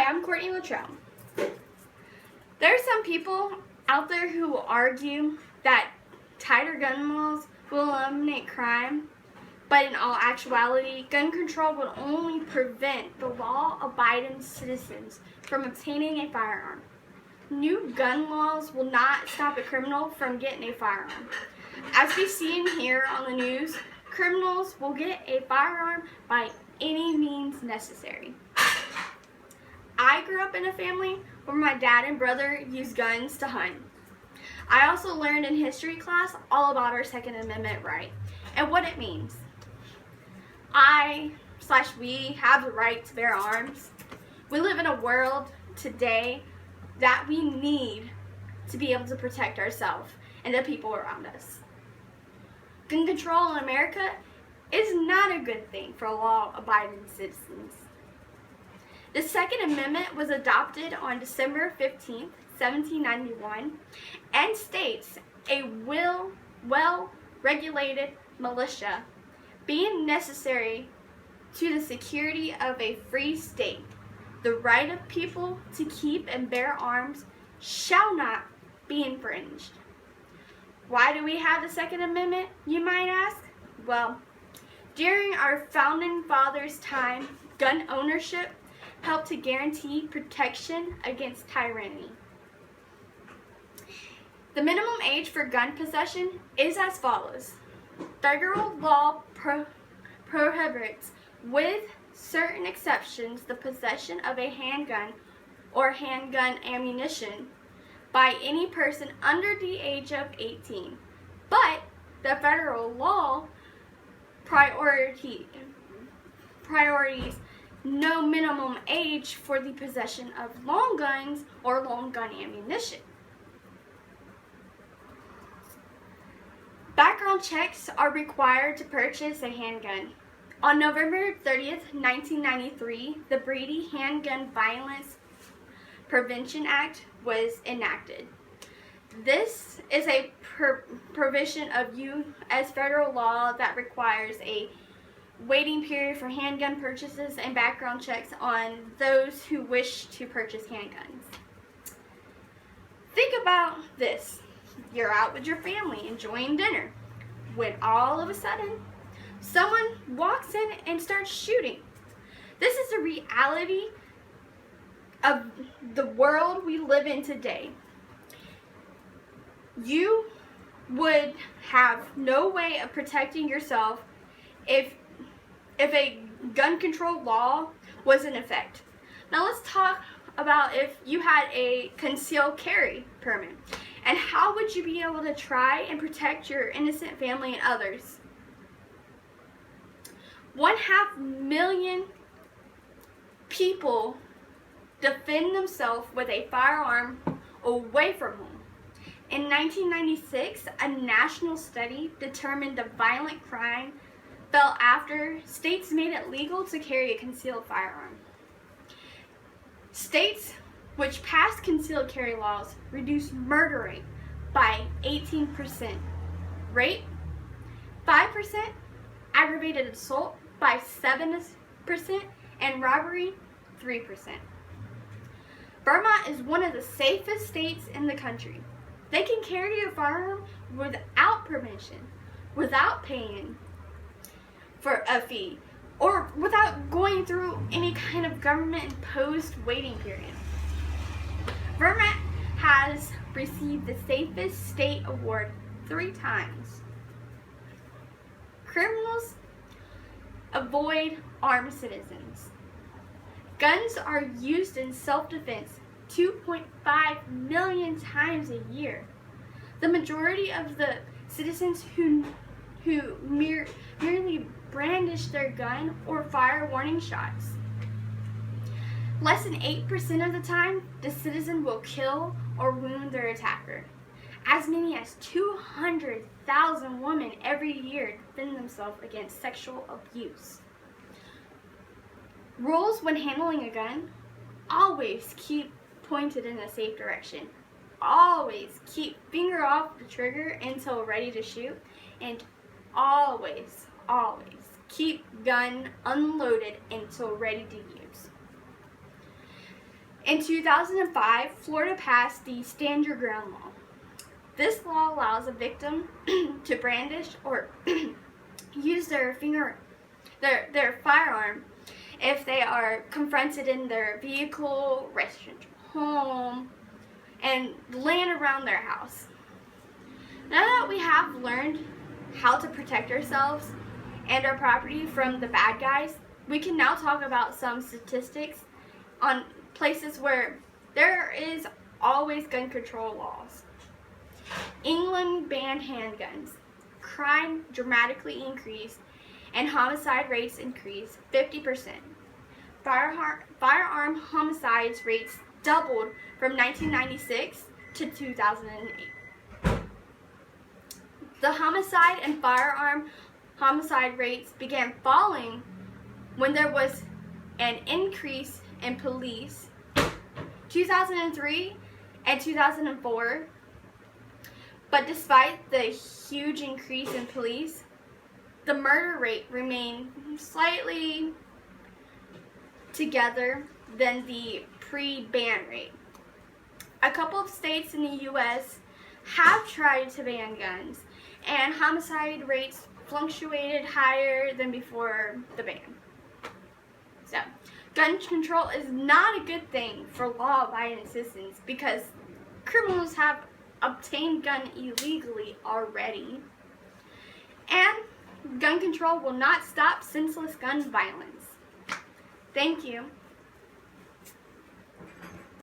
I'm Courtney Luttrell. There are some people out there who will argue that tighter gun laws will eliminate crime, but in all actuality, gun control will only prevent the law-abiding citizens from obtaining a firearm. New gun laws will not stop a criminal from getting a firearm. As we see and hear on the news, criminals will get a firearm by any means necessary. I grew up in a family where my dad and brother used guns to hunt. I also learned in history class all about our Second Amendment right and what it means. We have the right to bear arms. We live in a world today that we need to be able to protect ourselves and the people around us. Gun control in America is not a good thing for law-abiding citizens. The Second Amendment was adopted on December 15, 1791, and states a well-regulated militia being necessary to the security of a free state. The right of people to keep and bear arms shall not be infringed. Why do we have the Second Amendment, you might ask? Well, during our founding fathers' time, gun ownership helped to guarantee protection against tyranny. The minimum age for gun possession is as follows. Federal law prohibits, with certain exceptions, the possession of a handgun or handgun ammunition by any person under the age of 18. But the federal law priorities no minimum age for the possession of long guns or long gun ammunition. Background checks are required to purchase a handgun. On November 30th, 1993, the Brady Handgun Violence Prevention Act was enacted. This is a provision of U.S. federal law that requires a waiting period for handgun purchases and background checks on those who wish to purchase handguns. Think about this. You're out with your family enjoying dinner when all of a sudden someone walks in and starts shooting. This is the reality of the world we live in today. You would have no way of protecting yourself if a gun control law was in effect. Now let's talk about if you had a concealed carry permit, and how would you be able to try and protect your innocent family and others? 500,000 people defend themselves with a firearm away from home. In 1996, a national study determined the violent crime fell after states made it legal to carry a concealed firearm. States which passed concealed carry laws reduced murder rate by 18%, rape 5%, aggravated assault by 7%, and robbery 3%. Vermont is one of the safest states in the country. They can carry a firearm without permission, without paying for a fee, or without going through any kind of government-imposed waiting period. Vermont has received the Safest State Award 3 times. Criminals avoid armed citizens. Guns are used in self-defense 2.5 million times a year. The majority of the citizens who merely brandish their gun or fire warning shots. Less than 8% of the time, the citizen will kill or wound their attacker. As many as 200,000 women every year defend themselves against sexual abuse. Rules when handling a gun: always keep pointed in a safe direction. Always keep finger off the trigger until ready to shoot, and always keep gun unloaded until ready to use. In 2005, Florida passed the Stand Your Ground law. This law allows a victim to brandish or use their firearm if they are confronted in their vehicle, residential home, and land around their house. Now that we have learned how to protect ourselves and our property from the bad guys, we can now talk about some statistics on places where there is always gun control laws. England banned handguns. Crime dramatically increased and homicide rates increased 50%. Firearm homicides rates doubled from 1996 to 2008. The homicide and firearm homicide rates began falling when there was an increase in police 2003 and 2004. But despite the huge increase in police, the murder rate remained slightly together than the pre-ban rate. A couple of states in the U.S. have tried to ban guns, and homicide rates fluctuated higher than before the ban. So, gun control is not a good thing for law-abiding citizens because criminals have obtained guns illegally already. And gun control will not stop senseless gun violence. Thank you.